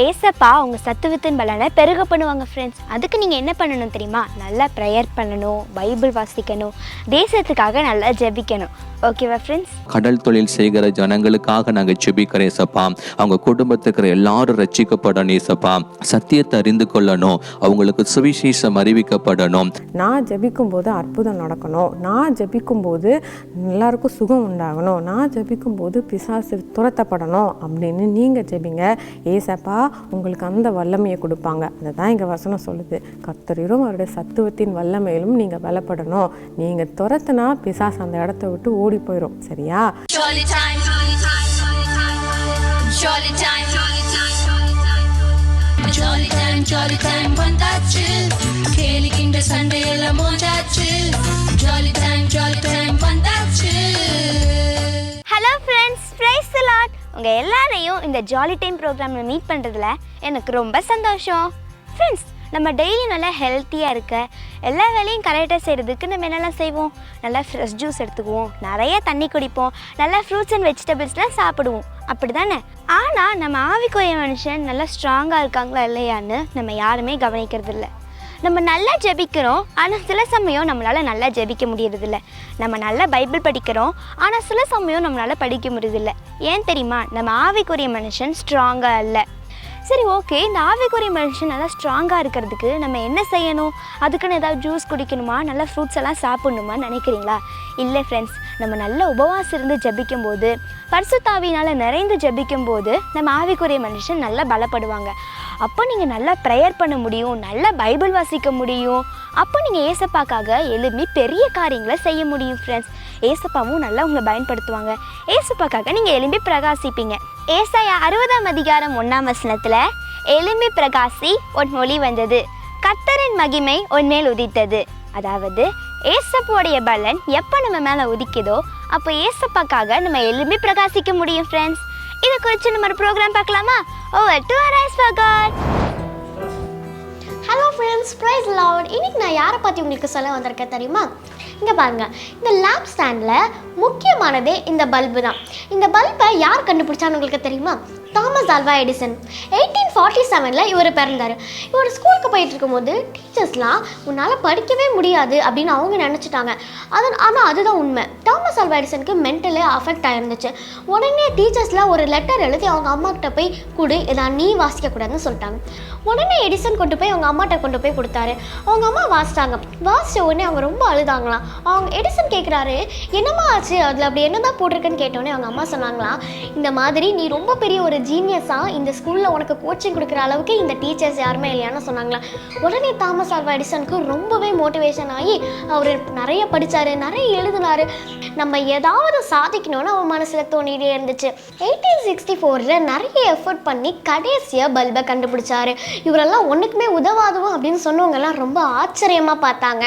ஏசப்பா உங்கள் சத்துவத்தின் பலனை பெருக பண்ணுவாங்க ஃப்ரெண்ட்ஸ். அதுக்கு நீங்கள் என்ன பண்ணணும் தெரியுமா? நல்லா ப்ரேயர் பண்ணணும், பைபிள் வாசிக்கணும், தேசத்துக்காக நல்லா ஜெபிக்கணும். ஓகேவா ஃப்ரெண்ட்ஸ்? கடல் தொழில் செய்கிற ஜனங்களுக்காக நாங்கள் ஜெபிக்கிறோம் ஏசப்பா. அவங்க குடும்பத்துக்கு எல்லாரும் ரட்சிக்கப்படணும் ஏசப்பா. சத்தியத்தை அறிந்து கொள்ளணும், அவங்களுக்கு சுவிசேஷம் அறிவிக்கப்படணும். நான் ஜெபிக்கும் போது அற்புதம் நடக்கணும், நான் ஜெபிக்கும் போது எல்லாருக்கும் சுகம் உண்டாகணும், நான் ஜெபிக்கும் போது பிசாசு துரத்தப்படணும் அப்படின்னு நீங்கள் ஜெபிங்க. ஏசப்பா உங்களுக்கு அந்த வல்லமையை கொடுப்பாங்க. அதை தான் எங்கள் வசனம் சொல்லுது. கர்த்தரும் அவருடைய சத்துவத்தின் வல்லமையிலும் நீங்கள் பலப்படணும். நீங்கள் துரத்துனா பிசாசு அந்த இடத்த விட்டு ஓடி போயிடும். சரியா? Hello friends, praise the Lord. உங்கள் எல்லாரையும் இந்த ஜாலி டைம் ப்ரோக்ராமில் மீட் பண்ணுறதுல எனக்கு ரொம்ப சந்தோஷம். ஃப்ரெண்ட்ஸ், நம்ம டெய்லி நல்லா ஹெல்த்தியாக இருக்க எல்லா வேலையும் கரெக்டாக செய்கிறதுக்கு நம்ம என்னெல்லாம் செய்வோம்? நல்லா ஃப்ரெஷ் ஜூஸ் எடுத்துக்குவோம், நிறைய தண்ணி குடிப்போம், நல்லா ஃப்ரூட்ஸ் அண்ட் வெஜிடபிள்ஸ்லாம் சாப்பிடுவோம், அப்படி தானே? ஆனால் நம்ம ஆவிக்குரிய மனுஷன் நல்லா ஸ்ட்ராங்காக இருக்காங்களா இல்லையான்னு நம்ம யாருமே கவனிக்கிறது இல்லை. நம்ம நல்லா ஜெபிக்கிறோம், ஆனால் சில சமயம் நம்மளால் நல்லா ஜெபிக்க முடியறதில்ல. நம்ம நல்லா பைபிள் படிக்கிறோம், ஆனால் சில சமயம் நம்மளால் படிக்க முடியறதில்ல. ஏன் தெரியுமா? நம்ம ஆவிக்குரிய மனுஷன் ஸ்ட்ராங்காக இல்லை. சரி, ஓகே, இந்த ஆவிக்குரிய மனுஷன் நல்லா ஸ்ட்ராங்காக இருக்கிறதுக்கு நம்ம என்ன செய்யணும்? அதுக்குன்னு ஏதாவது ஜூஸ் குடிக்கணுமா, நல்லா ஃப்ரூட்ஸ் எல்லாம் சாப்பிட்ணுமா நினைக்கிறீங்களா? இல்லை ஃப்ரெண்ட்ஸ், நம்ம நல்ல உபவாசம் இருந்து ஜெபிக்கும் போது, பரிசுத்த ஆவியினால் நிறைந்து ஜெபிக்கும் போது நம்ம ஆவிக்குரிய மனுஷன் நல்லா பலப்படுவாங்க. அப்போ நீங்கள் நல்லா ப்ரேயர் பண்ண முடியும், நல்லா பைபிள் வாசிக்க முடியும். அப்போ நீங்கள் ஏசப்பாக்காக எழுப்பி பெரிய காரியங்களை செய்ய முடியும் ஃப்ரெண்ட்ஸ். ஏசப்பாவும் நல்லா உங்களை பயன்படுத்துவாங்க. ஏசப்பாக்காக நீங்கள் எழும்பி பிரகாசிப்பீங்க. ஏசாயா 60:1 எழும்பி பிரகாசி, உன் ஒளி வந்தது, கர்த்தரின் மகிமை உன்மேல் உதித்தது. அதாவது ஏசப்பாவுடைய பலன் எப்போ நம்ம மேலே உதிக்குதோ அப்போ ஏசப்பாக்காக நம்ம எழும்பி பிரகாசிக்க முடியும் ஃப்ரெண்ட்ஸ். இதை குறித்து நம்ம ஒரு ப்ரோக்ராம் பார்க்கலாமா? Over to arise for God. Hello friends, praise the Lord. இன்னைக்கு நான் யாரை பற்றி உங்களுக்கு சொல்ல வந்திருக்கேன் தெரியுமா? இங்கே பாருங்கள், இந்த லேம்ப் ஸ்டாண்டில் முக்கியமானதே இந்த பல்பு தான். இந்த பல்பை யார் கண்டுபிடிச்சான்னு உங்களுக்கு தெரியுமா? Thomas Alva Edison. 1847 இவர் பிறந்தார். இவர் ஸ்கூலுக்கு போயிட்டு இருக்கும்போது டீச்சர்ஸ்லாம் உன்னால் படிக்கவே முடியாது அப்படின்னு அவங்க நினச்சிட்டாங்க. ஆனால் அதுதான் உண்மை. தாமஸ் ஆல்வா எடிசனுக்கு மென்டலி அஃபெக்ட் ஆகிருந்துச்சு. உடனே டீச்சர்ஸ்லாம் ஒரு லெட்டர் எழுதி அவங்க அம்மாக்கிட்ட போய் கொடு, இதை நீ வாசிக்கக்கூடாதுன்னு சொல்லிட்டாங்க. உடனே எடிசன் கொண்டு போய் அவங்க அம்மாட்ட கொண்டு போய் கொடுத்தாரு. அவங்க அம்மா வாசித்தாங்க. வாசித்த உடனே அவங்க ரொம்ப அழுதாங்களாம். அவங்க எடிசன் கேட்குறாரு, என்னம்மா ஆச்சு, அதில் அப்படி என்னதான் போட்டிருக்குன்னு கேட்டோடனே அவங்க அம்மா சொன்னாங்களாம், இந்த மாதிரி நீ ரொம்ப பெரிய ஒரு ஜீனியஸாக இந்த ஸ்கூலில் உனக்கு கோச்சிங் கொடுக்குற அளவுக்கு இந்த டீச்சர்ஸ் யாருமே இல்லையான்னு சொன்னாங்களாம். உடனே தாமஸ் ஆல்வா எடிசனுக்கு ரொம்பவே மோட்டிவேஷன் ஆகி அவர் நிறைய படித்தார், நிறைய எழுதினார். நம்ம ஏதாவது சாதிக்கணும்னு அவன் மனசில் தோணிகிட்டே இருந்துச்சு. 1864 நிறைய எஃபர்ட் பண்ணி கடைசியாக பல்பை கண்டுபிடிச்சாரு. இவரெல்லாம் ஒன்றுக்குமே உதவாதுவும் அப்படின்னு சொன்னவங்கெல்லாம் ரொம்ப ஆச்சரியமாக பார்த்தாங்க.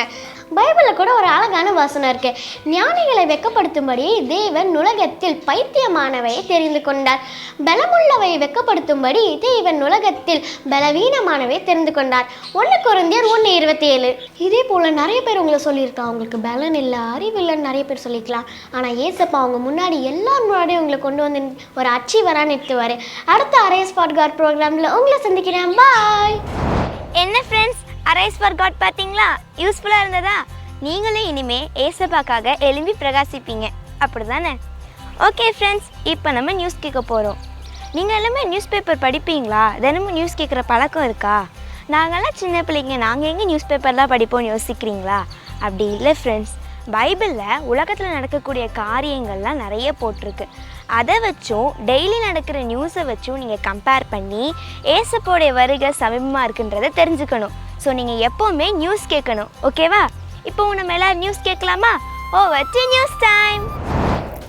பைபிளில் கூட ஒரு அழகான வசனம் இருக்கு. ஞானிகளை வெக்கப்படுத்தும்படி தேவன் உலகத்தில் பைத்தியமானவையை தெரிந்து கொண்டார், பலமுள்ளவை வெக்கப்படுத்தும்படி தேவன் உலகத்தில் பலவீனமானவை தெரிந்து கொண்டார். 1 கொரிந்தியர் 1:27. இதே போல் நிறைய பேர் உங்களை சொல்லியிருக்காங்க, அவங்களுக்கு பலன் இல்லை, அறிவு இல்லைன்னு நிறைய பேர் சொல்லிக்கலாம். ஆனால் ஏசப்பா அவங்க முன்னாடி எல்லாரும் முன்னாடியும் உங்களை கொண்டு வந்து ஒரு அச்சீவராக நிறுத்துவார். அடுத்த அரைஸ் ஃபார் காட் ப்ரோக்ராமில் உங்களை சந்திக்கிறேன். பாய். என்ன ஃப்ரெண்ட்ஸ், அரைஸ் ஃபார் காட் பார்த்தீங்களா? யூஸ்ஃபுல்லாக இருந்ததா? நீங்களே இனிமேல் ஏசப்பாக்காக எழும்பி பிரகாசிப்பீங்க, அப்படி தானே? ஓகே ஃப்ரெண்ட்ஸ், இப்போ நம்ம நியூஸ் கேட்க போகிறோம். நீங்கள் எல்லாமே நியூஸ் பேப்பர் படிப்பீங்களா? தினமும் நியூஸ் கேட்குற பழக்கம் இருக்கா? நாங்கள்லாம் சின்ன பிள்ளைங்க, நாங்கள் எங்கே நியூஸ் பேப்பர்லாம் படிப்போம்னு யோசிக்கிறீங்களா? அப்படி இல்லை ஃப்ரெண்ட்ஸ். பைபிளில் உலகத்தில் நடக்கக்கூடிய காரியங்கள்லாம் நிறைய போட்டிருக்கு. அதை வச்சும் டெய்லி நடக்கிற நியூஸை வச்சும் நீங்கள் கம்பேர் பண்ணி ஏசப்போடைய வருகை சமீபமாக இருக்குன்றதை தெரிஞ்சுக்கணும். ஸோ நீங்கள் எப்போவுமே நியூஸ் கேட்கணும், ஓகேவா? இப்போ நம்ம எல்லோரும் நியூஸ் கேட்கலாமா? Over to news time.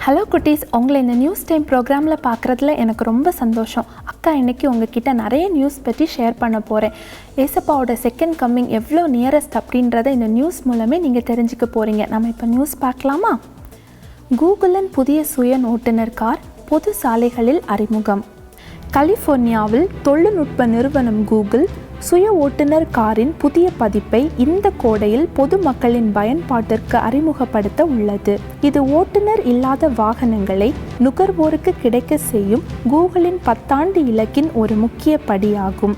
Hello குட்டீஸ், உங்களை இந்த நியூஸ் டைம் ப்ரோக்ராமில் பார்க்குறதுல எனக்கு ரொம்ப சந்தோஷம். அக்கா இன்றைக்கி உங்ககிட்ட நிறைய நியூஸ் பற்றி ஷேர் பண்ண போகிறேன். ஏசப்பாவோட செகண்ட் கம்மிங் எவ்வளோ நியரஸ்ட் அப்படின்றத இந்த நியூஸ் மூலமே நீங்கள் தெரிஞ்சுக்க போகிறீங்க. நம்ம இப்போ நியூஸ் பார்க்கலாமா? கூகுளின் புதிய சுய ஓட்டுநர் கார் பொது சாலைகளில் அறிமுகம். கலிஃபோர்னியாவில் தொழில்நுட்ப நிறுவனம் கூகுள் சுய ஓட்டுநர் காரின் புதிய பதிப்பை இந்த கோடையில் பொதுமக்களின் பயன்பாட்டிற்கு அறிமுகப்படுத்த உள்ளது. இது ஓட்டுநர் இல்லாத வாகனங்களை நுகர்வோருக்கு கிடைக்க செய்யும் கூகுளின் 10 ஆண்டு இலக்கின் ஒரு முக்கிய படியாகும்.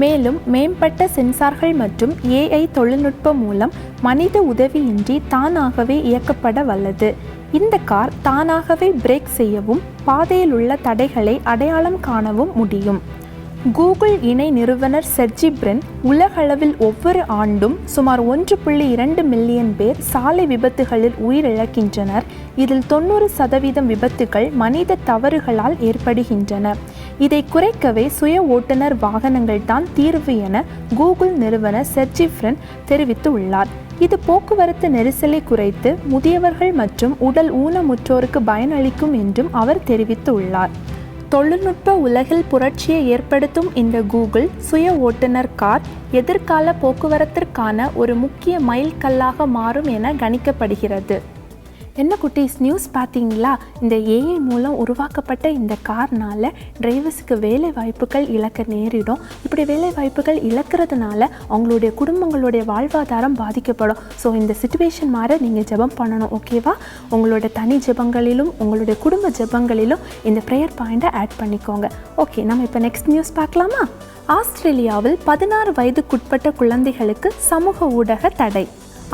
மேலும் மேம்பட்ட சென்சார்கள் மற்றும் AI தொழில்நுட்பம் மூலம் மனித உதவியின்றி தானாகவே இயக்கப்பட வல்லது. இந்த கார் தானாகவே பிரேக் செய்யவும் பாதையில் உள்ள தடைகளை அடையாளம் காணவும் முடியும். கூகுள் இணை நிறுவனர் செர்ஜி பிரின் உலகளவில் ஒவ்வொரு ஆண்டும் சுமார் 1.2 மில்லியன் பேர் சாலை விபத்துகளில் உயிரிழக்கின்றனர். இதில் 90% விபத்துகள் மனித தவறுகளால் ஏற்படுகின்றன. இதை குறைக்கவே சுய ஓட்டுநர் வாகனங்கள் தான் தீர்வு என கூகுள் நிறுவனர் செர்ஜி பிரின் தெரிவித்துள்ளார். இது போக்குவரத்து நெரிசலை குறைத்து முதியவர்கள் மற்றும் உடல் ஊனமுற்றோருக்கு பயனளிக்கும் என்றும் அவர் தெரிவித்துள்ளார். தொழில்நுட்ப உலகில் புரட்சியை ஏற்படுத்தும் இந்த கூகுள் சுய ஓட்டுநர் கார் எதிர்கால போக்குவரத்திற்கான ஒரு முக்கிய மைல்கல்லாக மாறும் என கணிக்கப்படுகிறது. என்ன குட்டீஸ், நியூஸ் பார்த்தீங்களா? இந்த AI மூலம் உருவாக்கப்பட்ட இந்த கார்னால் டிரைவர்ஸுக்கு வேலை வாய்ப்புகள் இழக்க நேரிடும். இப்படி வேலை வாய்ப்புகள் இழக்கிறதுனால அவங்களுடைய குடும்பங்களுடைய வாழ்வாதாரம் பாதிக்கப்படும். ஸோ இந்த சிச்சுவேஷன் மாற நீங்கள் ஜெபம் பண்ணணும், ஓகேவா? உங்களோட தனி ஜெபங்களிலும் உங்களுடைய குடும்ப ஜெபங்களிலும் இந்த ப்ரேயர் பாயிண்ட்டை ஆட் பண்ணிக்கோங்க. ஓகே, நம்ம இப்போ நெக்ஸ்ட் நியூஸ் பார்க்கலாமா? ஆஸ்திரேலியாவில் 16 வயதுக்குட்பட்ட குழந்தைகளுக்கு சமூக ஊடக தடை.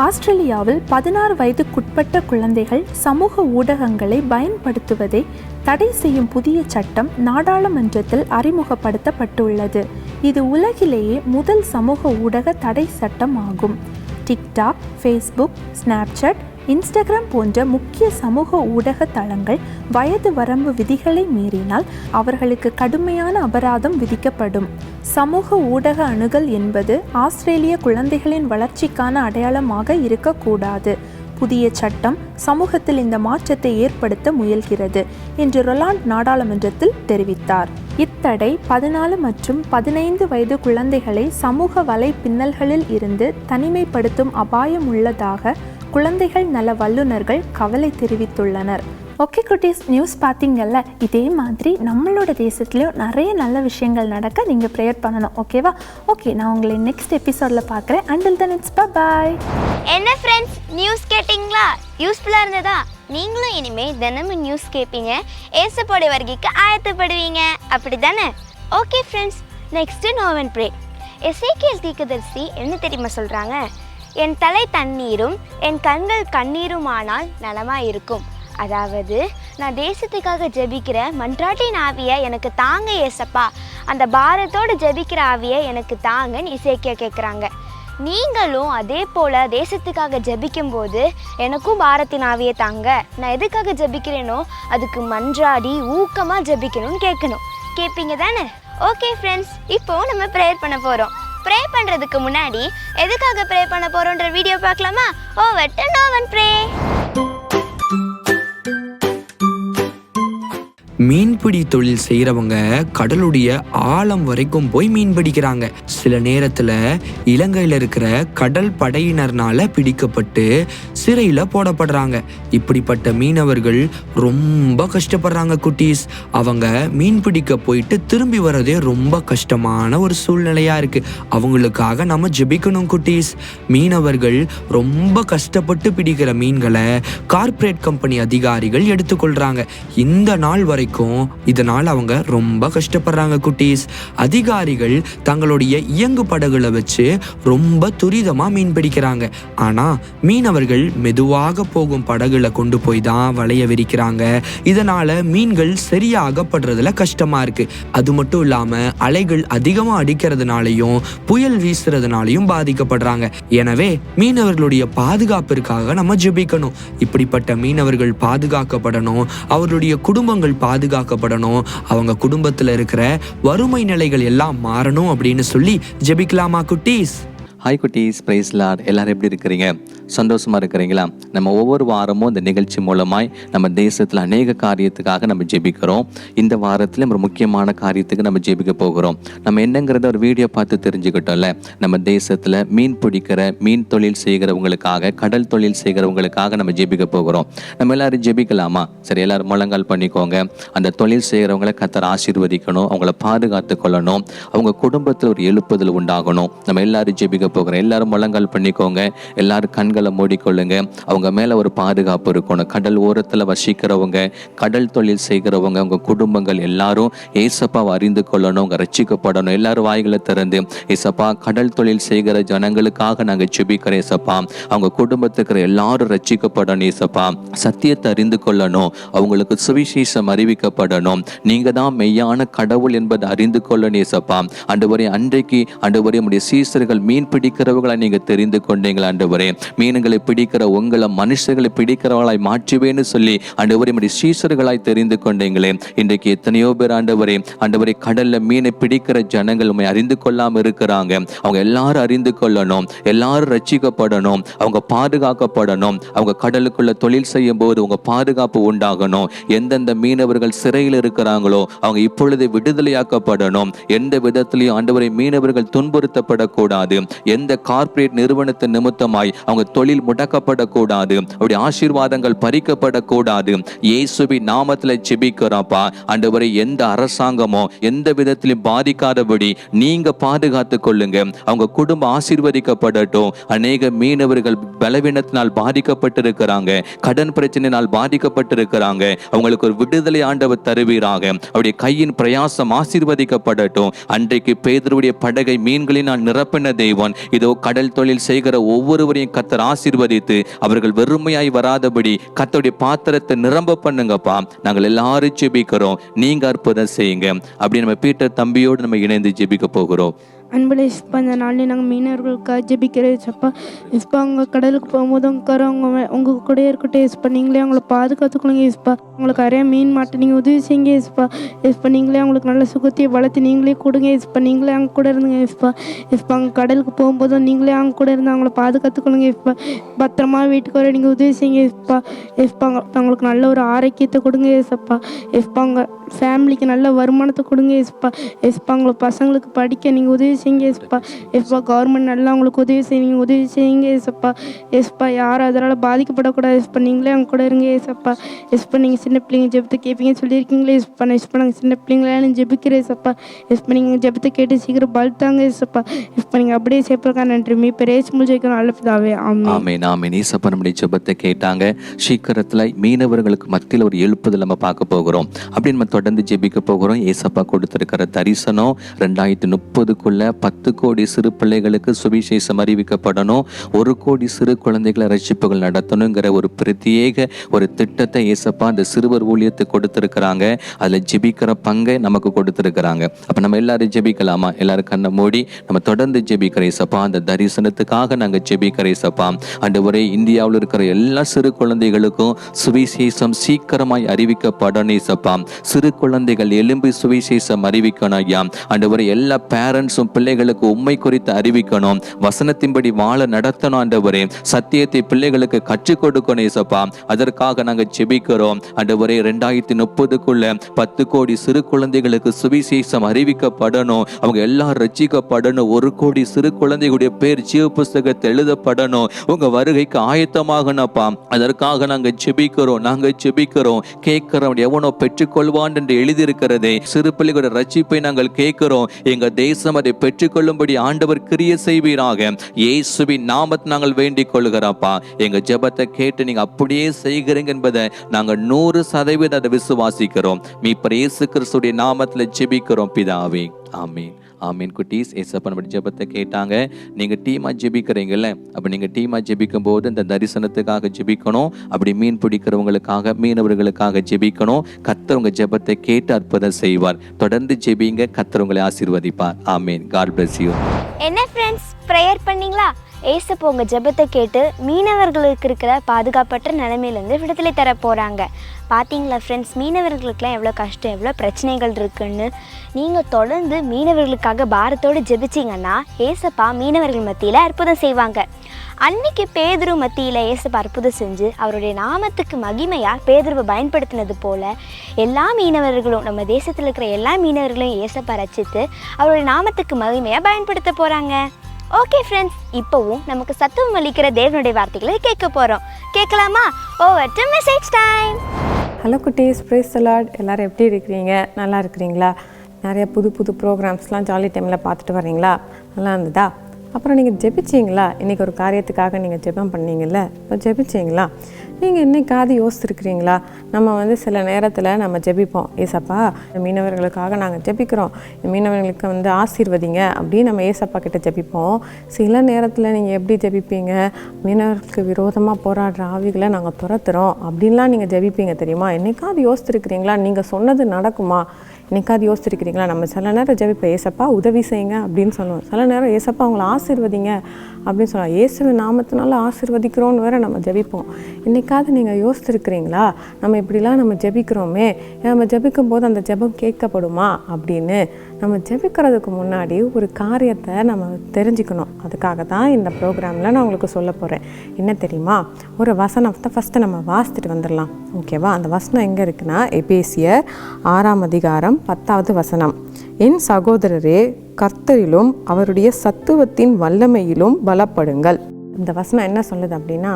ஆஸ்திரேலியாவில் 16 வயதுக்குட்பட்ட குழந்தைகள் சமூக ஊடகங்களை பயன்படுத்துவதை தடை செய்யும் புதிய சட்டம் நாடாளுமன்றத்தில் அறிமுகப்படுத்தப்பட்டுள்ளது. இது உலகிலேயே முதல் சமூக ஊடக தடை சட்டம் ஆகும். டிக்டாக், ஃபேஸ்புக், ஸ்னாப்சாட், இன்ஸ்டாகிராம் போன்ற முக்கிய சமூக ஊடக தளங்கள் வயது வரம்பு விதிகளை மீறினால் அவர்களுக்கு கடுமையான அபராதம் விதிக்கப்படும். சமூக ஊடக அணுகல் என்பது ஆஸ்திரேலிய குழந்தைகளின் வளர்ச்சிக்கான அடையாளமாக இருக்கக்கூடாது. புதிய சட்டம் சமூகத்தில் இந்த மாற்றத்தை ஏற்படுத்த முயல்கிறது என்று ரொலாண்ட் நாடாளுமன்றத்தில் தெரிவித்தார். இத்தடை 14 மற்றும் 15 வயது குழந்தைகளை சமூக வலைப்பின்னல்களில் இருந்து தனிமைப்படுத்தும் அபாயம் உள்ளதாக குழந்தைகள் நல வல்லுநர்கள் கவலை தெரிவித்துள்ளனர். ஓகே குட்டீஸ், நியூஸ் பார்த்தீங்கல்ல? இதே மாதிரி நம்மளோட தேசத்துலேயும் நிறைய நல்ல விஷயங்கள் நடக்க நீங்கள் ப்ரேயர் பண்ணணும், ஓகேவா? ஓகே, நான் உங்களை நெக்ஸ்ட் எபிசோடில் பார்க்குறேன். Until then it's bye. என்ன ஃப்ரெண்ட்ஸ், நியூஸ் கேட்டிங்களா? யூஸ்ஃபுல்லாக இருந்ததா? நீங்களும் இனிமேல் தினமும் நியூஸ் கேட்பீங்க, ஏசப்போடைய வருகைக்கு ஆயத்தப்படுவீங்க, அப்படி தானே? Okay friends, next know and pray. எசேக்கியேல் தீர்க்கதரிசி என்ன தெரியுமா சொல்கிறாங்க? என் தலை தண்ணீரும் என் கண்கள் கண்ணீருமானால் நலமாக இருக்கும். அதாவது, நான் தேசத்துக்காக ஜெபிக்கிற மன்றாட்டின் ஆவியை எனக்கு தாங்க ஏசப்பா, அந்த பாரத்தோடு ஜெபிக்கிற ஆவியை எனக்கு தாங்கன்னு எசேக்கியா கேட்குறாங்க. நீங்களும் அதே போல் தேசத்துக்காக ஜெபிக்கும்போது எனக்கும் பாரத்தின் ஆவியை தாங்க, நான் எதுக்காக ஜெபிக்கிறேனோ அதுக்கு மன்றாடி ஊக்கமாக ஜெபிக்கணும்னு கேட்கணும். கேட்பீங்க தானே? ஓகே ஃப்ரெண்ட்ஸ், இப்போது நம்ம ப்ரேயர் பண்ண போகிறோம். ப்ரே பண்ணுறதுக்கு முன்னாடி எதுக்காக ப்ரே பண்ண போகிறோன்ற வீடியோ பார்க்கலாமா? Over to know and pray. மீன்பிடி தொழில் செய்கிறவங்க கடலுடைய ஆழம் வரைக்கும் போய் மீன் பிடிக்கிறாங்க. சில நேரத்தில் இலங்கையில் இருக்கிற கடல் படையினர்னால பிடிக்கப்பட்டு சிறையில் போடப்படுறாங்க. இப்படிப்பட்ட மீனவர்கள் ரொம்ப கஷ்டப்படுறாங்க குட்டீஸ். அவங்க மீன் பிடிக்க போயிட்டு திரும்பி வர்றதே ரொம்ப கஷ்டமான ஒரு சூழ்நிலையாக இருக்குது. அவங்களுக்காக நம்ம ஜெபிக்கணும் குட்டீஸ். மீனவர்கள் ரொம்ப கஷ்டப்பட்டு பிடிக்கிற மீன்களை கார்ப்பரேட் கம்பெனி அதிகாரிகள் எடுத்துக்கொள்கிறாங்க. இந்த நாள் வரைக்கும் இதனால் அவங்க ரொம்ப கஷ்டப்படுறாங்க குட்டீஸ். அதிகாரிகள் தங்களுடைய இயங்கு படகுகளை வச்சு ரொம்ப துரிதமா மீன் பிடிக்கிறாங்க. ஆனா மீனவர்கள் மெதுவாக போகும் படகுல கொண்டு போய் தான் வலைய விரிக்கிறாங்க. இதனால மீன்கள் சரியா அகப்படுறதுல கஷ்டமா இருக்கு. அது மட்டும் இல்லாம அலைகள் அதிகமா அடிக்கிறதுனாலையும் புயல் வீசுறதுனாலையும் பாதிக்கப்படுறாங்க. எனவே மீனவர்களுடைய பாதுகாப்பிற்காக நம்ம ஜெபிக்கணும். இப்படிப்பட்ட மீனவர்கள் பாதுகாக்கப்படணும், அவர்களுடைய குடும்பங்கள் பாதுகாக்கப்படணும், அவங்க குடும்பத்தில் இருக்கிற வறுமை நிலைகள் எல்லாம் மாறணும் அப்படின்னு சொல்லி ஜெபிக்கலாமா குட்டீஸ்? ஹாய் குட்டீஸ், பிரைஸ் லார்ட். எல்லாரும் எப்படி இருக்கிறீங்க? சந்தோஷமா இருக்கிறீங்களா? நம்ம ஒவ்வொரு வாரமும் இந்த நிகழ்ச்சி மூலமாய் நம்ம தேசத்தில் அநேக காரியத்துக்காக நம்ம ஜெபிக்கிறோம். இந்த வாரத்தில் ஒரு முக்கியமான காரியத்துக்கு நம்ம ஜெபிக்க போகிறோம். நம்ம என்னங்கிறத ஒரு வீடியோ பார்த்து தெரிஞ்சுக்கிட்டோம்ல. நம்ம தேசத்தில் மீன் பிடிக்கிற, மீன் தொழில் செய்கிறவங்களுக்காக, கடல் தொழில் செய்கிறவங்களுக்காக நம்ம ஜெபிக்க போகிறோம். நம்ம எல்லாரும் ஜெபிக்கலாமா? சரி, எல்லாரும் முழங்கால் பண்ணிக்கோங்க. அந்த தொழில் செய்கிறவங்களை கர்த்தர் ஆசீர்வதிக்கணும், அவங்கள பாதுகாத்து கொள்ளணும், அவங்க குடும்பத்தில் ஒரு எழுப்புதல் உண்டாகணும். நம்ம எல்லாரும் ஜெபிக்க போகிறோம். எல்லாரும் முழங்கால் பண்ணிக்கோங்க. எல்லாரும் கண்களை மூடிக்கொள்ளுங்க. அவங்க மேல ஒரு பாதுகாப்பு இருக்கணும். கடல் ஓரத்துல வசிக்கிறவங்க, கடல் தொழில் செய்கிறவங்க, அவங்க குடும்பங்கள் எல்லாரும் ஏசப்பாவை அறிந்து கொள்ளணும், அவங்க ரட்சிக்கப்படணும். எல்லாரும் வாய்களை திறந்து, ஏசப்பா கடல் தொழில் செய்கிற ஜனங்களுக்காக நாங்கள் ஜெபிக்கிறோம் ஏசப்பா. அவங்க குடும்பத்துக்கு எல்லாரும் ரட்சிக்கப்படணும் ஏசப்பா. சத்தியத்தை அறிந்து கொள்ளணும், அவங்களுக்கு சுவிசேஷம் அறிவிக்கப்படணும். நீங்க தான் மெய்யான கடவுள் என்பதை அறிந்து கொள்ளணும் ஏசப்பா. ஆண்டவரே, அன்றைக்கு ஆண்டவரே உம்முடைய சீசர்கள் மீன் பிடிக்கிறவர்களை நீங்க தெரிந்து கொண்டீங்களா ஆண்டவரே? மீன்களை பிடிக்கிற உங்களை மனுஷர்களை பிடிக்கிறவர்களாய் மாற்றுவேன்னு சொல்லி ஆண்டவரே உம்முடைய சீசர்களாய் தெரிந்து கொண்டீங்களே. இன்றைக்கு எத்தனையோ பேர் ஆண்டவரே கடல்ல மீனை பிடிக்கிற ஜனங்கள் உண்மை அறிந்து கொள்ளாம இருக்கிறாங்க. அவங்க எல்லாரும் அறிந்து கொள்ளணும், எல்லாரும் ரட்சிக்கப்படணும், அவங்க பாதுகாக்கப்படணும். அவங்க கடலுக்குள்ள தொழில் செய்யும் போது உங்க பாதுகாப்பு உண்டாகணும். எந்தெந்த மீனவர்கள் சிறையில் இருக்கிறாங்களோ அவங்க இப்பொழுது விடுதலையாக்கப்படணும். எந்த விதத்திலையும் ஆண்டவரை மீனவர்கள் துன்புறுத்தப்படக்கூடாது. எந்த கார்ப்பரேட் நிறுவனத்தின் நிமித்தமாய் அவங்க தொழில் முடக்கப்படக்கூடாது. அவருடைய ஆசீர்வாதங்கள் பறிக்கப்படக்கூடாது. இயேசுவின் நாமத்தில் ஜெபிக்கிறோம்ப்பா. ஆண்டவரே, எந்த அரசாங்கமோ எந்த விதத்திலும் பாதிக்காதபடி நீங்க பாதுகாத்துக் கொள்ளுங்க. அவங்க குடும்பம் ஆசீர்வதிக்கப்படட்டும். அநேக மீனவர்கள் பலவீனத்தினால் பாதிக்கப்பட்டிருக்கிறாங்க, கடன் பிரச்சனையினால் பாதிக்கப்பட்டிருக்கிறாங்க. அவங்களுக்கு ஒரு விடுதலை ஆண்டவர் தருவீராக. அவருடைய கையின் பிரயாசம் ஆசீர்வதிக்கப்படட்டும். அன்றைக்கு பேதுருவுடைய படகை மீன்களினால் நிரப்பின தேவன் இதோ கடல் தொழில் செய்கிற ஒவ்வொருவரையும் கர்த்தர் ஆசீர்வதித்து அவர்கள் வெறுமையாய் வராதபடி கர்த்தருடைய பாத்திரத்தை நிரம்ப பண்ணுங்கப்பா. நாங்கள் எல்லாரும் ஜெபிக்கிறோம், நீங்க அற்புதம் செய்யுங்க. அப்படி நம்ம பீட்டர் தம்பியோடு நம்ம இணைந்து ஜெபிக்க போகிறோம். அன்புள்ள இஸ்பா, இந்த நாளில் நாங்கள் மீனவர்களுக்காக ஜெபிக்கிறேன் இஸ்பா. இஸ்பா, அவங்க கடலுக்கு போகும்போது உங்கள் கூட இருக்கட்டும் இஸ்பா. நீங்களே அவங்கள பாதுகாத்துக்கொள்ளுங்க இஸ்பா. உங்களுக்கு நிறையா மீன் மாட்ட நீங்கள் உதவி செய்யுங்க இஸ்பா. இஸ்பா, நீங்களே அவங்களுக்கு நல்ல சுகத்தையை வளர்த்து நீங்களே கொடுங்க இஸ்பா. நீங்களே அவங்க கூட இருந்துங்க இஸ்பா. இஸ்பா, அவங்க கடலுக்கு போகும்போதும் நீங்களே அவங்க கூட இருந்து அவங்கள பாதுகாத்துக்கொள்ளுங்க இஸ்பா. பத்திரமா வீட்டுக்கு வர நீங்கள் உதவி செய்யுங்க இஸ்பா. இஸ்பா, அவங்களுக்கு நல்ல ஒரு ஆரோக்கியத்தை கொடுங்க இஸ்பா. இஸ்பா, அவங்க ஃபேமிலிக்கு நல்ல வருமானத்தை கொடுங்க இஸ்பா. இஸ்பா, அவங்கள பசங்களுக்கு படிக்க நீங்கள் உதவி செய்யுங்க இஸ்பா. இஸ்பா, கவர்மெண்ட் நல்லா அவங்களுக்கு உதவி செய்யுங்க, உதவி செய்யுங்க இஸ்பா. இஸ்பா, யாரும் அதனால் பாதிக்கப்படக்கூடாது இஸ்பா. நீங்களே அவங்க கூட இருங்க இஸ்பா. இஸ்பா, நீங்கள் சின்ன பிள்ளைங்க ஜெபத்தை கேட்பீங்கன்னு சொல்லியிருக்கீங்களே இஸ்பா. இஸ்பா, நாங்கள் சின்ன பிள்ளைங்களாலும் ஜெபிக்கிறேன் இஸ்பா. இஸ்பா, நீங்கள் ஜெபத்தை கேட்டு சீக்கிரம் பல்த்தாங்க இஸ்பா. இஸ்பா, நீங்கள் அப்படியே சேர்ப்பதற்காக நன்றி. மீ பெரேஸ் முழுஜைக்கும் நல்ல பிதாவே, ஆமென். ஆமென், ஆமென். இயேசப்பா நம்முடைய ஜெபத்தை கேட்டாங்க. சீக்கிரத்தில் மீனவர்களுக்கு மத்தியில் ஒரு எழுப்புதல் நம்ம பார்க்க போகிறோம். அப்படி நம்ம தொடர்ந்து ஜெபிக்க போகிறோம். இயேசப்பா கொடுத்திருக்கிற தரிசனம் 2030 10 கோடி சிறு பிள்ளைகளுக்கு சுவிசேஷம் அறிவிக்கப்படணும், 1 கோடி சிறு குழந்தைகளை ரட்சிப்புகள் நடத்தணுங்கிற ஒரு பிரத்யேக ஒரு திட்டத்தை இயேசப்பா அந்த சிறுவர் ஊழியத்தை கொடுத்திருக்கிறாங்க. அதுல ஜெபிக்கிற பங்கை நமக்கு கொடுத்திருக்கிறாங்க. அப்ப நம்ம எல்லாரும் ஜெபிக்கலாமா? எல்லாரும் கண்ணை மூடி நம்ம தொடர்ந்து ஜெபிக்கிற இயேசப்பா, அந்த தரிசனத்துக்காக நாங்க ஜெபிக்கிற இயேசப்பா. ஆண்டவரே, இந்தியாவில் இருக்கிற எல்லா சிறு குழந்தைகளுக்கும் சுவிசேஷம் சீக்கிரமாய் அறிவிக்கப்படணும் இயேசப்பா. சிறு குழந்தைகள் எழும்பி சுவிசேஷம் அறிவிக்கணும் ஐயா. ஆண்டவரே, எல்லா பேரண்ட்ஸும் பிள்ளைகளுக்கு உண்மை குறித்து அறிவிக்கணும், வசனத்தின்படி வாழ நடத்தணும் ஆண்டவரே. சத்தியத்தை பிள்ளைகளுக்கு கற்றுக் கொடுக்கணும் இயேசப்பா. அதற்காக நாங்கள் ஜெபிக்கிறோம் ஆண்டவரே. 2030 10 கோடி சிறு குழந்தைகளுக்கு சுவிசேஷம் அறிவிக்கப்படணும், அவங்க எல்லாரும் ரட்சிக்கப்படணும். 1 கோடி சிறு குழந்தைகளுடைய பேர் ஜீவ புஸ்தகத்தில் எழுதப்படணும். உங்க வருகைக்கு ஆயத்தமாகணும்ப்பா. அதற்காக நாங்கள் ஜெபிக்கிறோம். கேட்கிறோம், எவனோ பெற்றுக்கொள்வான் என்று எழுதியிருக்கிறதே. சிறு பிள்ளைகளுடைய ரட்சிப்பை நாங்கள் கேட்கிறோம். எங்க தேசம் அதை பெற்றுக்கொள்ளும்படி ஆண்டவர் கிரியை செய்வீராக. இயேசுவின் நாமத்தை நாங்கள் வேண்டிக் கொள்கிறோம்ப்பா. எங்க ஜெபத்தை கேட்டு நீங்க அப்படியே செய்கிறீங்க என்பதை நாங்கள் 100% அதை விசுவாசிக்கிறோம். மீட்பர் இயேசு கிறிஸ்துவின் நாமத்தில் ஜெபிக்கிறோம் பிதாவே, ஆமென். ஆமீன். குட்டீஸ், ஏசப்பா நம்ம ஜெபத்தை கேட்டாங்க. நீங்கள் டீமாக ஜெபிக்கிறீங்கல்ல, அப்போ நீங்கள் டீமாக ஜெபிக்கும் போது இந்த தரிசனத்துக்காக ஜெபிக்கணும். அப்படி மீன் பிடிக்கிறவங்களுக்காக, மீனவர்களுக்காக ஜெபிக்கணும். கர்த்தர் உங்கள் ஜெபத்தை கேட்டு அற்புதம் செய்வார். தொடர்ந்து ஜெபிங்க, கர்த்தர் உங்களை ஆசீர்வதிப்பார். ஆமீன். God bless you. என்ன ஃப்ரெண்ட்ஸ், ப்ரேயர் பண்ணீங்களா? ஏசப்பா உங்கள் ஜெபத்தை கேட்டு மீனவர்களுக்கு இருக்கிற பாதுகாப்பற்ற நிலைமையிலேருந்து விடுதலை தர போகிறாங்க. பார்த்தீங்களா ஃப்ரெண்ட்ஸ், மீனவர்களுக்கெலாம் எவ்வளோ கஷ்டம், எவ்வளோ பிரச்சனைகள் இருக்குன்னு. நீங்கள் தொடர்ந்து மீனவர்களுக்காக பாரத்தோடு ஜெபிச்சிங்கன்னா ஏசப்பா மீனவர்கள் மத்தியில் அற்புதம் செய்வாங்க. அன்னைக்கு பேதுரு மத்தியில் ஏசப்பா அற்புதம் செஞ்சு அவருடைய நாமத்துக்கு மகிமையாக பேதுருவை பயன்படுத்தினது போல் எல்லா மீனவர்களும், நம்ம தேசத்தில் இருக்கிற எல்லா மீனவர்களையும் ஏசப்பா ரட்சித்து அவருடைய நாமத்துக்கு மகிமையாக பயன்படுத்த போகிறாங்க. ஓகே ஃப்ரெண்ட்ஸ், இப்போவும் நமக்கு சத்துவம் அளிக்கிற தேவனுடைய வார்த்தைகளை கேட்க போகிறோம். கேட்கலாமா? Over to message time. Hello குட்டீஸ், பிரைஸ் தி லார்ட். எல்லோரும் எப்படி இருக்கிறீங்க? நல்லா இருக்கிறீங்களா? நிறைய புது புது ப்ரோக்ராம்ஸ்லாம் ஜாலி டைமில் பார்த்துட்டு வர்றீங்களா? நல்லா இருந்ததா? அப்புறம் நீங்கள் ஜெபிச்சிங்களா? இன்றைக்கி ஒரு காரியத்துக்காக நீங்கள் ஜெபம் பண்ணீங்கல்ல, இப்போ ஜெபிச்சிங்களா? நீங்கள் என்னைக்காவது யோசிச்சிருக்கிறீங்களா? நம்ம சில நேரத்தில் நம்ம ஜெபிப்போம், ஏசப்பா மீனவர்களுக்காக நாங்கள் ஜெபிக்கிறோம், மீனவர்களுக்கு ஆசீர்வதிங்க அப்படின்னு நம்ம ஏசப்பா கிட்ட ஜெபிப்போம். சில நேரத்தில் நீங்கள் எப்படி ஜெபிப்பீங்க? மீனவர்களுக்கு விரோதமாக போராடுற ஆவிகளை நாங்கள் துரத்துறோம் அப்படின்லாம் நீங்கள் ஜெபிப்பீங்க தெரியுமா? என்னைக்காவது யோசிச்சிருக்கிறீங்களா? நீங்கள் சொன்னது நடக்குமா? என்னைக்காவது யோசிச்சிருக்கிறீங்களா? நம்ம சில நேரம் ஜெபிப்போம், ஏசப்பா உதவி செய்யுங்க அப்படின்னு சொல்லுவோம். சில நேரம் ஏசப்பா அவங்கள ஆசீர்வதிங்க அப்படின்னு சொல்லுவோம். இயேசுவின் நாமத்தினால ஆசீர்வதிக்கிறோன்னு வேறு நம்ம ஜெபிப்போம். என்னைக்காவது நீங்கள் யோசிச்சிருக்கிறீங்களா? நம்ம இப்படிலாம் நம்ம ஜெபிக்கிறோமே, நம்ம ஜெபிக்கும் போது அந்த ஜெபம் கேட்கப்படுமா அப்படின்னு? நம்ம ஜெபிக்கிறதுக்கு முன்னாடி ஒரு காரியத்தை நம்ம தெரிஞ்சுக்கணும். அதுக்காக தான் இந்த ப்ரோக்ராமில் நான் உங்களுக்கு சொல்ல போகிறேன். என்ன தெரியுமா? ஒரு வசனத்தை ஃபஸ்ட்டு நம்ம வாசித்துட்டு வந்துடலாம், ஓகேவா? அந்த வசனம் எங்கே இருக்குன்னா, எபேசியர் 6ஆம் அதிகாரம் 10வது வசனம். என் சகோதரரே, கர்த்தரிலும் அவருடைய சத்துவத்தின் வல்லமையிலும் பலப்படுங்கள். இந்த வசனம் என்ன சொல்லுது அப்படின்னா,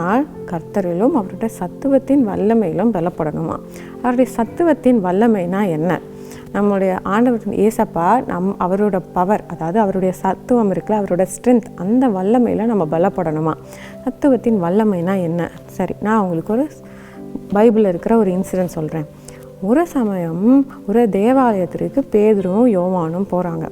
கர்த்தரிலும் அவருடைய சத்துவத்தின் வல்லமையிலும் பலப்படணுமா? அவருடைய சத்துவத்தின் வல்லமைனா என்ன? நம்மளுடைய ஆண்டவர் ஏசப்பா அவரோட பவர், அதாவது அவருடைய சத்துவம் இருக்குல்ல, அவரோட ஸ்ட்ரென்த், அந்த வல்லமையில் நம்ம பலப்படணுமா? சத்துவத்தின் வல்லமைனா என்ன? சரி, நான் உங்களுக்கு ஒரு பைபிளில் இருக்கிற ஒரு இன்சிடென்ட் சொல்கிறேன். ஒரு சமயம் ஒரு தேவாலயத்திற்கு பேதுருவும் யோவானும் போகிறாங்க.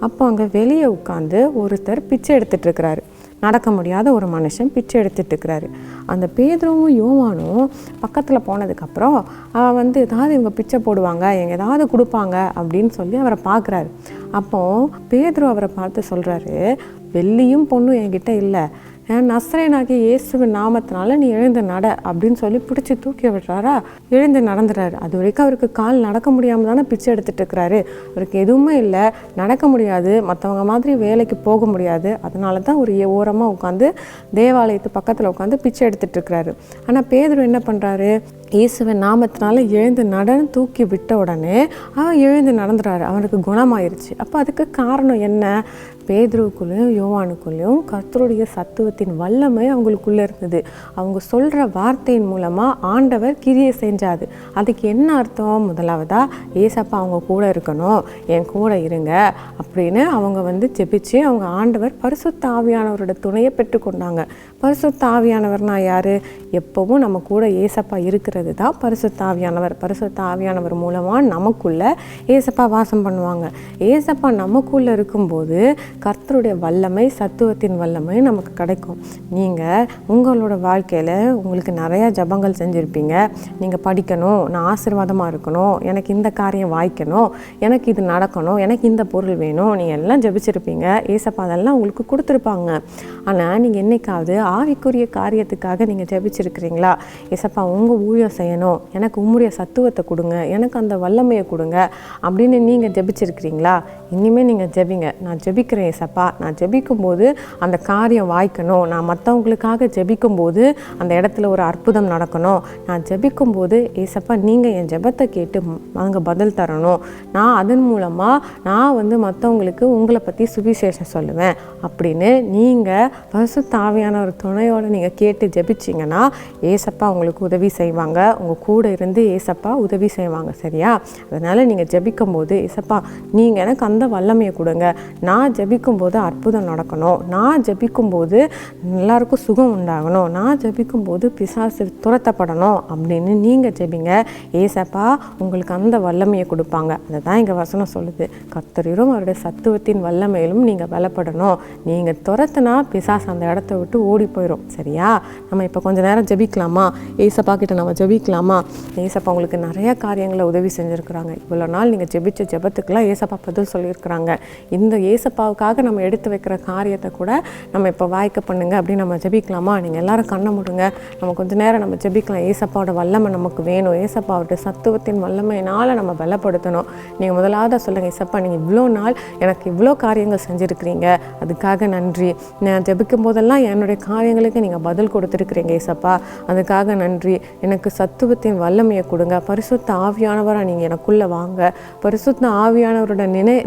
அப்போ அங்கே வெளியே உட்காந்து ஒருத்தர் பிச்சை எடுத்துகிட்ருக்கிறாரு. நடக்க முடியாத ஒரு மனுஷன் பிச்சை எடுத்துகிட்ருக்கிறாரு. அந்த பேதுருவும் யோவானும் பக்கத்தில் போனதுக்கப்புறம் அவன் ஏதாவது இவங்க பிச்சை போடுவாங்க, எங்க ஏதாவது கொடுப்பாங்க அப்படின்னு சொல்லி அவரை பார்க்குறாரு. அப்போது பேதுரு அவரை பார்த்து சொல்கிறாரு, வெள்ளியும் பொண்ணும் என்கிட்ட இல்லை, நஸ்ரேனாகிய இயேசுவின் நாமத்தினால நீ எழுந்து நட அப்படின்னு சொல்லி பிடிச்சி தூக்கி விடுறாரா, எழுந்து நடந்துறாரு. அது வரைக்கும் அவருக்கு கால் நடக்க முடியாமல் தானே பிச்சை எடுத்துகிட்டு இருக்கிறாரு. அவருக்கு எதுவுமே இல்லை, நடக்க முடியாது, மற்றவங்க மாதிரி வேலைக்கு போக முடியாது. அதனால தான் ஒரு ஓரமாக உட்காந்து தேவாலயத்து பக்கத்தில் உட்காந்து பிச்சை எடுத்துகிட்டு இருக்கிறாரு. ஆனால் பேதுரு என்ன பண்ணுறாரு? இயேசுவின் நாமத்தினால எழுந்து நடன்னு தூக்கி விட்ட உடனே அவன் எழுந்து நடந்துறாரு. அவனுக்கு குணமாயிருச்சு. அப்போ அதுக்கு காரணம் என்ன? பேதுருவுக்குள்ளேயும் யோவானுக்குள்ளேயும் கர்த்தருடைய சத்துவத்தின் வல்லமை அவங்களுக்குள்ளே இருந்தது. அவங்க சொல்கிற வார்த்தையின் மூலமாக ஆண்டவர் கிரியை செஞ்சாது. அதுக்கு என்ன அர்த்தம்? முதலாவதாக ஏசப்பா அவங்க கூட இருக்கணும், என் கூட இருங்க அப்படின்னு அவங்க ஜெபிச்சு அவங்க ஆண்டவர் பரிசுத்த ஆவியானவரோட துணையை பெற்றுக்கொண்டாங்க. பரிசுத்த ஆவியானவர்னா யார்? எப்போவும் நம்ம கூட ஏசப்பா இருக்கிறது தான் பரிசுத்த ஆவியானவர். பரிசுத்த ஆவியானவர் மூலமாக நமக்குள்ள ஏசப்பா வாசம் பண்ணுவாங்க. ஏசப்பா நமக்குள்ளே இருக்கும்போது கர்த்தருடைய வல்லமை, சத்துவத்தின் வல்லமை நமக்கு கிடைக்கும். நீங்கள் உங்களோட வாழ்க்கையில் உங்களுக்கு நிறையா ஜபங்கள் செஞ்சுருப்பீங்க. நீங்கள் படிக்கணும், நான் ஆசீர்வாதமாக இருக்கணும், எனக்கு இந்த காரியம் வாய்க்கணும், எனக்கு இது நடக்கணும், எனக்கு இந்த பொருள் வேணும், நீங்கள் எல்லாம் ஜபிச்சிருப்பீங்க. ஏசப்பா அதெல்லாம் உங்களுக்கு கொடுத்துருப்பாங்க. ஆனால் நீங்கள் என்னைக்காவது ஆவிக்குரிய காரியத்துக்காக நீங்கள் ஜபிச்சிருக்கிறீங்களா? ஏசப்பா உங்கள் ஊழியம் செய்யணும், எனக்கு உம்முடைய சத்துவத்தை கொடுங்க, எனக்கு அந்த வல்லமையை கொடுங்க அப்படின்னு நீங்கள் ஜபிச்சிருக்கிறீங்களா? இனிமேல் நீங்கள் ஜபிங்க. நான் ஜபிக்கிறேன் ஏசப்பா, நான் ஜெபிக்கும்போது அந்த காரியம் வாய்க்கணும், நான் மற்றவங்களுக்காக ஜெபிக்கும்போது அந்த இடத்துல ஒரு அற்புதம் நடக்கணும், நான் ஜெபிக்கும்போது ஏசப்பா நீங்கள் என் ஜெபத்தை கேட்டு அங்கே பதில் தரணும், நான் அதன் மூலமாக நான் மற்றவங்களுக்கு உங்களை பற்றி சுவிசேஷம் சொல்லுவேன் அப்படின்னு நீங்கள் பரிசுத்த ஆவியான ஒரு துணையோடு நீங்கள் கேட்டு ஜெபிச்சிங்கன்னா ஏசப்பா உங்களுக்கு உதவி செய்வாங்க. உங்கள் கூட இருந்து ஏசப்பா உதவி செய்வாங்க. சரியா? அதனால் நீங்கள் ஜெபிக்கும்போது ஏசப்பா நீங்கள் எனக்கு அந்த வல்லமையை கொடுங்க, நான் ஜெபிக்கும்போது அற்புதம் நடக்கணும், நான் ஜெபிக்கும்போது எல்லாருக்கும் சுகம் உண்டாகணும், நான் ஜெபிக்கும்போது பிசாசு துரத்தப்படணும் அப்படின்னு நீங்கள் ஜெபிங்க. ஏசப்பா உங்களுக்கு அந்த வல்லமையை கொடுப்பாங்க. அதை தான் இங்கே வசனம் சொல்லுது. கர்த்தரிலும் அவருடைய சத்துவத்தின் வல்லமையிலும் நீங்கள் பலப்படணும். நீங்கள் துரத்துனா பிசாசு அந்த இடத்த விட்டு ஓடி போயிடும். சரியா? நம்ம இப்போ கொஞ்சம் நேரம் ஜெபிக்கலாமா? ஏசப்பா கிட்ட நம்ம ஜெபிக்கலாமா? ஏசப்பா உங்களுக்கு நிறைய காரியங்களை உதவி செஞ்சுருக்குறாங்க. இவ்வளோ நாள் நீங்கள் ஜெபிச்ச ஜெபத்துக்கெல்லாம் ஏசப்பா பதில் சொல்லியிருக்கிறாங்க. இந்த ஏசப்பாவுக்காக அவங்களுக்காக நம்ம எடுத்து வைக்கிற காரியத்தை கூட நம்ம இப்போ வாய்க்க பண்ணுங்க அப்படின்னு நம்ம ஜெபிக்கலாமா? நீங்கள் எல்லாரும் கண்ணை மூடுங்க. நம்ம கொஞ்ச நேரம் நம்ம ஜெபிக்கலாம். ஏசப்பாவோட வல்லமை நமக்கு வேணும். ஏசப்பாவோட சத்துவத்தின் வல்லமையினால் நம்ம பலப்படுத்தணும். நீங்கள் முதலாவது சொல்லுங்கள், ஏசப்பா நீங்கள் இவ்வளோ நாள் எனக்கு இவ்வளோ காரியங்கள் செஞ்சுருக்கிறீங்க, அதுக்காக நன்றி. நான் ஜெபிக்கும் போதெல்லாம் என்னுடைய காரியங்களுக்கு நீங்கள் பதில் கொடுத்துருக்குறீங்க ஏசப்பா, அதுக்காக நன்றி. எனக்கு சத்துவத்தின் வல்லமையை கொடுங்க. பரிசுத்த ஆவியானவராக நீங்கள் எனக்குள்ளே வாங்க. பரிசுத்த ஆவியானவரோட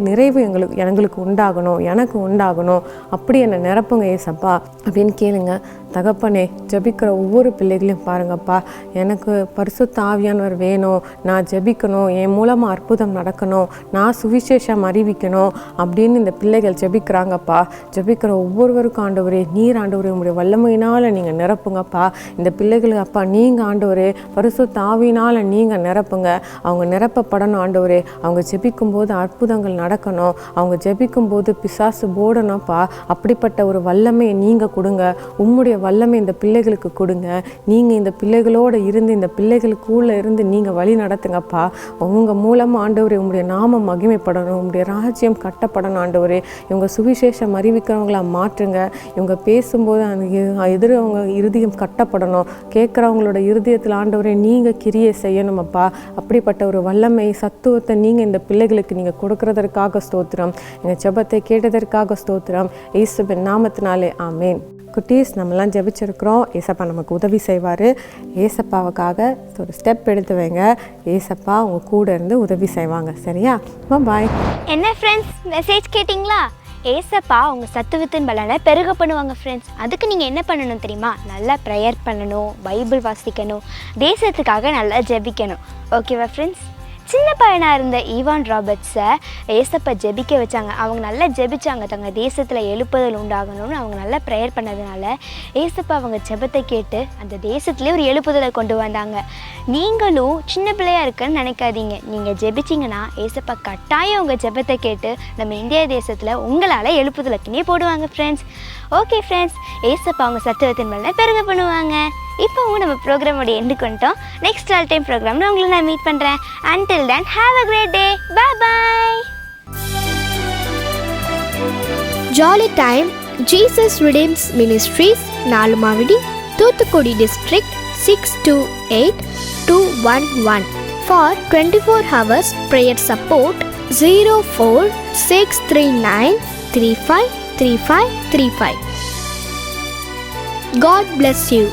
நிறைவு எங்களுக்கு உண்டாகணும், எனக்கு உண்டாகணும். அப்படி என்னை நிரப்புங்க ஏசப்பா அப்படின்னு கேளுங்க. தகப்பனே, ஜெபிக்கிற ஒவ்வொரு பிள்ளைகளையும் பாருங்கப்பா, எனக்கு பரிசுத்த ஆவியானவர் வேணும், நான் ஜெபிக்கணும், என் மூலமாக அற்புதம் நடக்கணும், நான் சுவிசேஷம் அறிவிக்கணும் அப்படின்னு இந்த பிள்ளைகள் ஜெபிக்கிறாங்கப்பா. ஜெபிக்கிற ஒவ்வொருவருக்கும் ஆண்டவரே, நீர் ஆண்டவரே உங்களுடைய வல்லமையினால் நீங்கள் நிரப்புங்கப்பா. இந்த பிள்ளைகளுக்கு அப்பா நீங்கள் ஆண்டவரே பரிசுத்த ஆவியினால் நீங்கள் நிரப்புங்க. அவங்க நிரப்பப்படணும் ஆண்டவரே. அவங்க ஜெபிக்கும் போது அற்புதங்கள் நடக்கணும். அவங்க ஜெபிக்கும் போது பிசாசு போடணும்ப்பா. அப்படிப்பட்ட ஒரு வல்லமையை நீங்கள் கொடுங்க. உம்முடைய வல்லமை இந்த பிள்ளைகளுக்கு கொடுங்க. நீங்கள் இந்த பிள்ளைகளோடு இருந்து இந்த பிள்ளைகளுக்குள்ளே இருந்து நீங்கள் வழி நடத்துங்கப்பா. உங்க மூலமாக ஆண்டவரே உங்களுடைய நாமம் மகிமைப்படணும், உங்களுடைய ராஜ்யம் கட்டப்படணும் ஆண்டவரே. இவங்க சுவிசேஷம் அறிவிக்கிறவங்களா மாற்றுங்க. இவங்க பேசும்போது அந்த அவங்க இருதயம் கட்டப்படணும். கேட்குறவங்களோட இருதயத்தில் ஆண்டவரே நீங்கள் கிரியை செய்யணுமப்பா. அப்படிப்பட்ட ஒரு வல்லமை சத்துவத்தை நீங்கள் இந்த பிள்ளைகளுக்கு நீங்கள் கொடுக்கறதற்காக ஸ்தோத்திரம். எங்கள் ஜெபத்தை கேட்டதற்காக ஸ்தோத்திரம். இயேசுவின் நாமத்தினாலே ஆமேன். குட்டீஸ், நம்மலாம் ஜெபிச்சிருக்கிறோம். ஏசப்பா நமக்கு உதவி செய்வார். ஏசப்பாவுக்காக ஒரு ஸ்டெப் எடுத்து வைங்க. ஏசப்பா உங்கள் கூட இருந்து உதவி செய்வாங்க. சரியா? பாய். என்ன ஃப்ரெண்ட்ஸ், மெசேஜ் கேட்டிங்களா? ஏசப்பா உங்கள் சத்துவத்தின் பலனை பெருக பண்ணுவாங்க ஃப்ரெண்ட்ஸ். அதுக்கு நீங்கள் என்ன பண்ணணும் தெரியுமா? நல்லா ப்ரேயர் பண்ணணும், பைபிள் வாசிக்கணும், தேசத்துக்காக நல்லா ஜெபிக்கணும். ஓகேவா ஃப்ரெண்ட்ஸ்? சின்ன பையனாக இருந்த ஈவான் ராபர்ட்ஸை ஏசப்பா ஜெபிக்க வச்சாங்க. அவங்க நல்லா ஜெபிச்சாங்க. தங்க தேசத்தில் எழுப்புதல் உண்டாகணும்னு அவங்க நல்லா ப்ரேயர் பண்ணதுனால ஏசப்பா அவங்க ஜெபத்தை கேட்டு அந்த தேசத்துலேயே ஒரு எழுப்புதலை கொண்டு வந்தாங்க. நீங்களும் சின்ன பிள்ளையாக இருக்குன்னு நினைக்காதீங்க. நீங்கள் ஜெபிச்சிங்கன்னா ஏசப்பா கட்டாயம் உங்கள் ஜெபத்தை கேட்டு நம்ம இந்தியா தேசத்தில் உங்களால் எழுப்புதலுக்குன்னே போடுவாங்க ஃப்ரெண்ட்ஸ். ஓகே ஃப்ரெண்ட்ஸ், ஏசப்பா அவங்க சத்துவத்தின் மேலே பெருக பண்ணுவாங்க. இப்போவும் நம்ம ப்ரோக்ராமோட எண்டுக்கு வந்துட்டோம். நெக்ஸ்ட் ஆல் டைம் ப்ரோக்ராமில் உங்களை நான் மீட் பண்ணுறேன். Until then, have a great day. Bye-bye. Jolly Time Jesus Redeems Ministries, Nalumavidi, Thuthukudi District, 628211. For 24 hours prayer support, 04639353535. God bless you.